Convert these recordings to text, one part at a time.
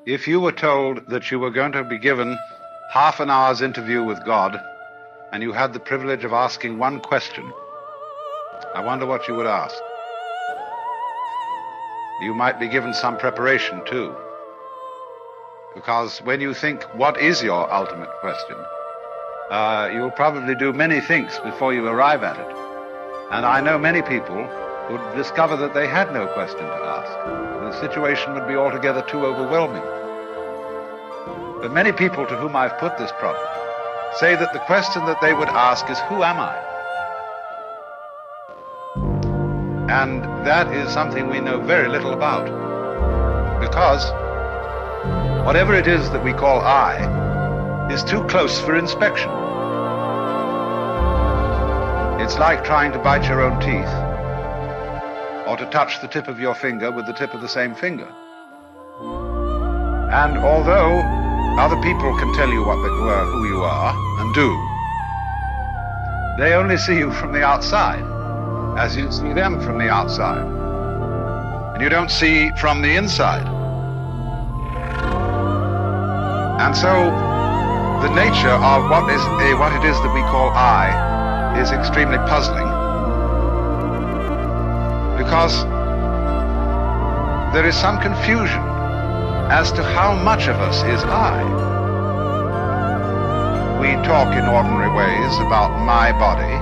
If you were told that you were going to be given half an hour's interview with God, and you had the privilege of asking one question, I wonder what you would ask. You might be given some preparation too, because when you think, what is your ultimate question, you'll probably do many things before you arrive at it. And I know many people would discover that they had no question to ask. The situation would be altogether too overwhelming. But many people to whom I've put this problem say that the question that they would ask is, who am I? And that is something we know very little about, because whatever it is that we call I is too close for inspection. It's like trying to bite your own teeth, or to touch the tip of your finger with the tip of the same finger. And although other people can tell you who you are and do, they only see you from the outside, as you see them from the outside. And you don't see from the inside. And so the nature of what it is that we call I is extremely puzzling, because there is some confusion as to how much of us is I. We talk in ordinary ways about my body,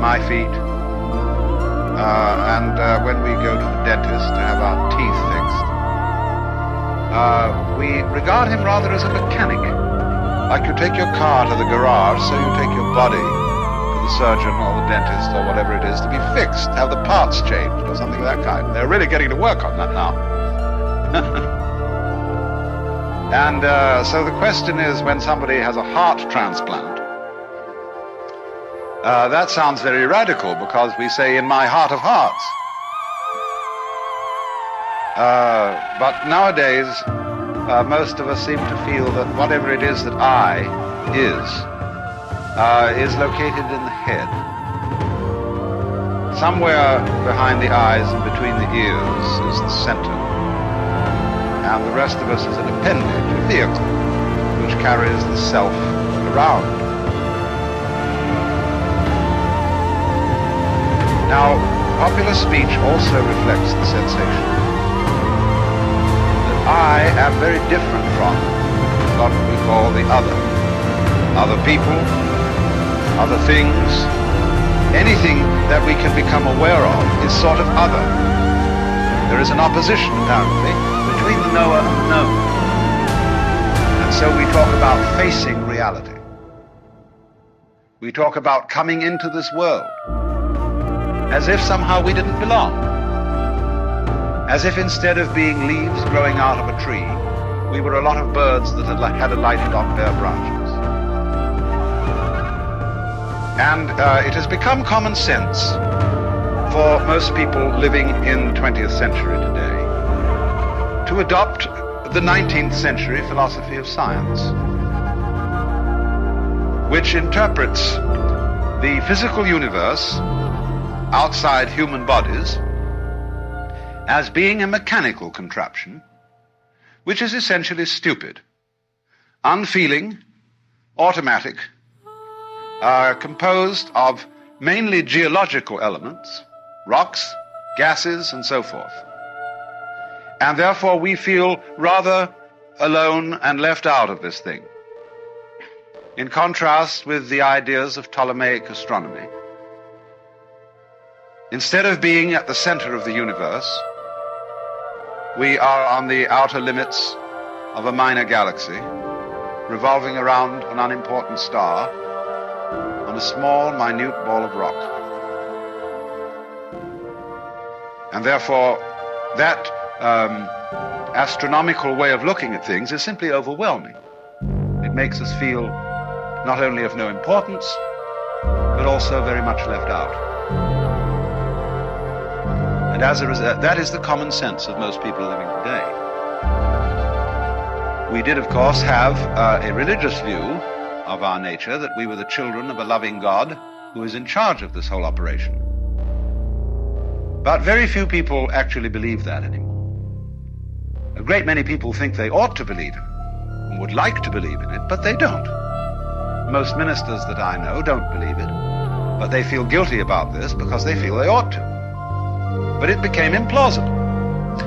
my feet, and when we go to the dentist to have our teeth fixed, we regard him rather as a mechanic. Like you take your car to the garage, so you take your body to the surgeon or the dentist or whatever it is to be fixed, have the parts changed or something of that kind. They're really getting to work on that now. And so the question is, when somebody has a heart transplant, that sounds very radical, because we say, in my heart of hearts. But nowadays, most of us seem to feel that whatever it is that I is located in the head. Somewhere behind the eyes and between the ears is the center. And the rest of us is an appendage, a vehicle, which carries the self around. Now, popular speech also reflects the sensation that I am very different from what we call the other. Other people, other things, anything that we can become aware of is sort of other. There is an opposition, apparently, between the knower and the known. And so we talk about facing reality. We talk about coming into this world as if somehow we didn't belong. As if instead of being leaves growing out of a tree, we were a lot of birds that had alighted on bare branches. And it has become common sense for most people living in the 20th century today to adopt the 19th century philosophy of science, which interprets the physical universe outside human bodies as being a mechanical contraption, which is essentially stupid, unfeeling, automatic, composed of mainly geological elements, rocks, gases, and so forth. And therefore we feel rather alone and left out of this thing, in contrast with the ideas of Ptolemaic astronomy. Instead of being at the center of the universe, we are on the outer limits of a minor galaxy, revolving around an unimportant star on a small, minute ball of rock. And therefore, that astronomical way of looking at things is simply overwhelming. It makes us feel not only of no importance, but also very much left out. And as a result, that is the common sense of most people living today. We did, of course, have a religious view of our nature, that we were the children of a loving God who is in charge of this whole operation. But very few people actually believe that anymore. A great many people think they ought to believe in it and would like to believe in it, but they don't. Most ministers that I know don't believe it, but they feel guilty about this because they feel they ought to. But it became implausible.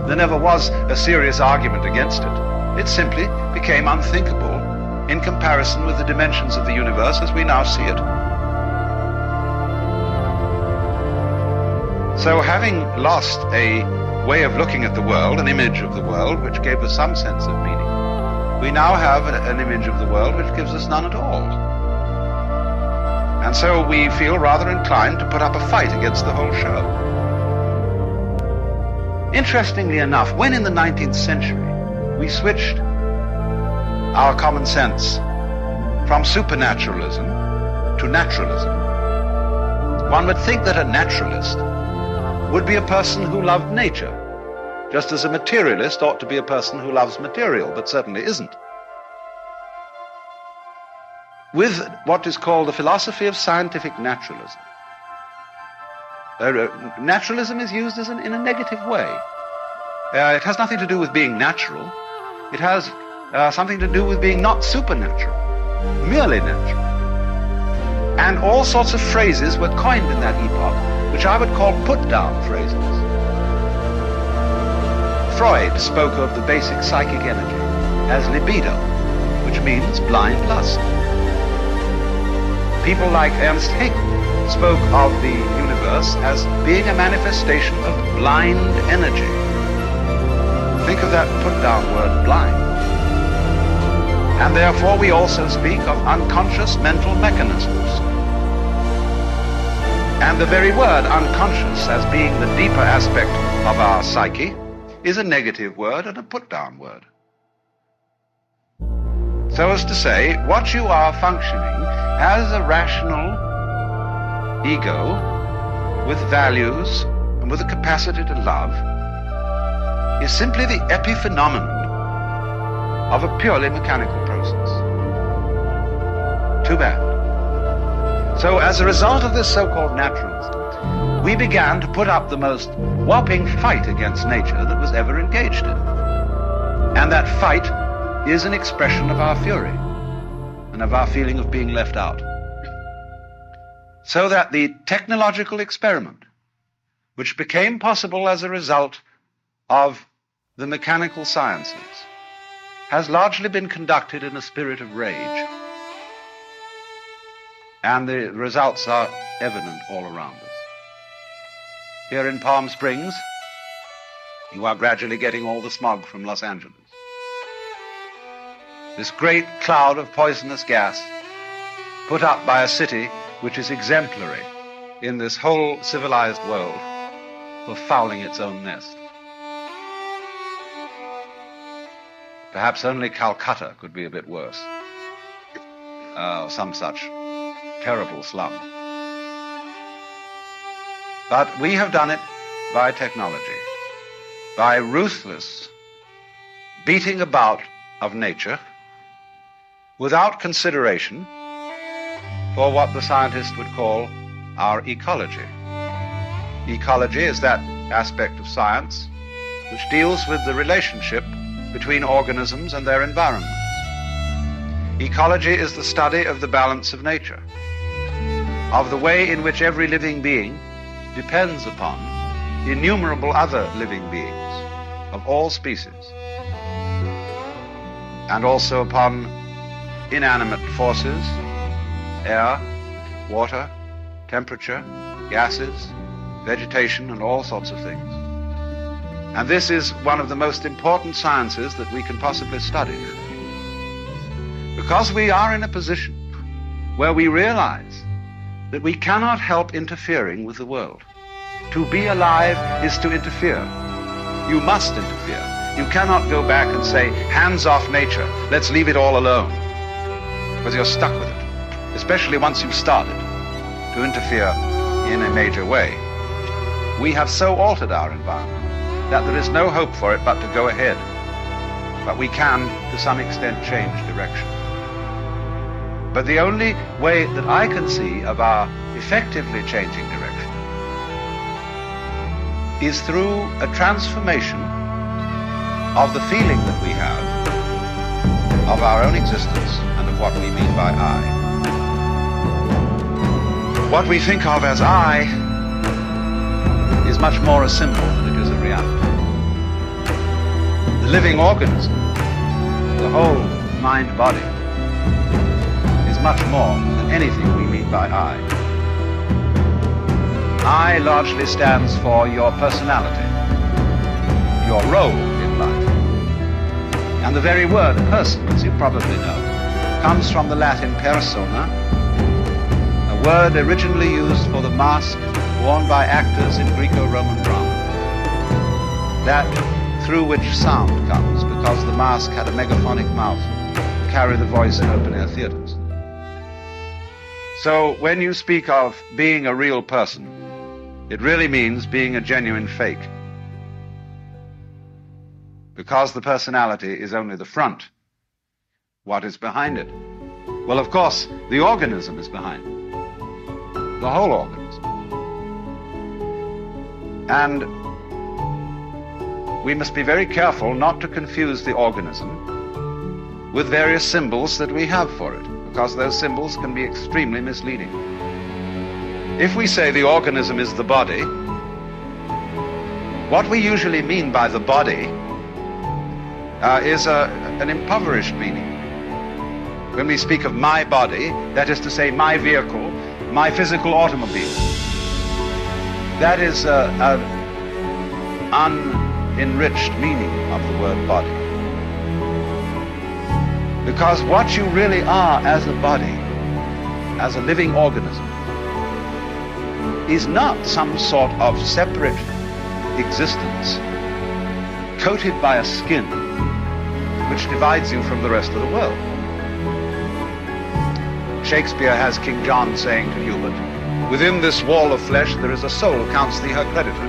There never was a serious argument against it. It simply became unthinkable in comparison with the dimensions of the universe as we now see it. So having lost a way of looking at the world, an image of the world which gave us some sense of meaning, we now have an image of the world which gives us none at all. And so we feel rather inclined to put up a fight against the whole show. Interestingly enough, when in the 19th century we switched our common sense from supernaturalism to naturalism, one would think that a naturalist would be a person who loved nature, just as a materialist ought to be a person who loves material, but certainly isn't. With what is called the philosophy of scientific naturalism, naturalism is used in a negative way. It has nothing to do with being natural. It has something to do with being not supernatural, merely natural. And all sorts of phrases were coined in that epoch, which I would call put-down phrases. Freud spoke of the basic psychic energy as libido, which means blind lust. People like Ernst Haeckel spoke of the universe as being a manifestation of blind energy. Think of that put-down word, blind. And therefore we also speak of unconscious mental mechanisms. And the very word unconscious, as being the deeper aspect of our psyche, is a negative word and a put-down word. So as to say, what you are functioning as a rational ego with values and with a capacity to love is simply the epiphenomenon of a purely mechanical process. Too bad. So as a result of this so-called naturalism, we began to put up the most whopping fight against nature that was ever engaged in. And that fight is an expression of our fury and of our feeling of being left out. So that the technological experiment, which became possible as a result of the mechanical sciences, has largely been conducted in a spirit of rage. And the results are evident all around us. Here in Palm Springs, you are gradually getting all the smog from Los Angeles. This great cloud of poisonous gas put up by a city which is exemplary in this whole civilized world for fouling its own nest. Perhaps only Calcutta could be a bit worse. Some such terrible slum. But we have done it by technology, by ruthless beating about of nature without consideration for what the scientist would call our ecology. Ecology is that aspect of science which deals with the relationship between organisms and their environments. Ecology is the study of the balance of nature, of the way in which every living being depends upon innumerable other living beings of all species, and also upon inanimate forces, air, water, temperature, gases, vegetation, and all sorts of things. And this is one of the most important sciences that we can possibly study. Because we are in a position where we realize that we cannot help interfering with the world. To be alive is to interfere. You must interfere. You cannot go back and say, hands off nature, let's leave it all alone. Because you're stuck with it, especially once you've started to interfere in a major way. We have so altered our environment that there is no hope for it but to go ahead. But we can, to some extent, change direction. But the only way that I can see of our effectively changing direction is through a transformation of the feeling that we have of our own existence and of what we mean by I. What we think of as I is much more a symbol than it is a reality. The living organism, the whole mind-body, is much more than anything we mean by I. I largely stands for your personality, your role in life. And the very word person, as you probably know, comes from the Latin persona, a word originally used for the mask worn by actors in Greco-Roman drama. That through which sound comes, because the mask had a megaphonic mouth to carry the voice in open-air theaters. So when you speak of being a real person, it really means being a genuine fake. Because the personality is only the front. What is behind it? Well, of course, the organism is behind it. The whole organism. And we must be very careful not to confuse the organism with various symbols that we have for it, because those symbols can be extremely misleading. If we say the organism is the body, what we usually mean by the body is an impoverished meaning. When we speak of my body, that is to say my vehicle, my physical automobile, that is an unenriched meaning of the word body. Because what you really are as a body, as a living organism, is not some sort of separate existence coated by a skin which divides you from the rest of the world. Shakespeare has King John saying to Hubert, "Within this wall of flesh there is a soul, counts thee her creditor."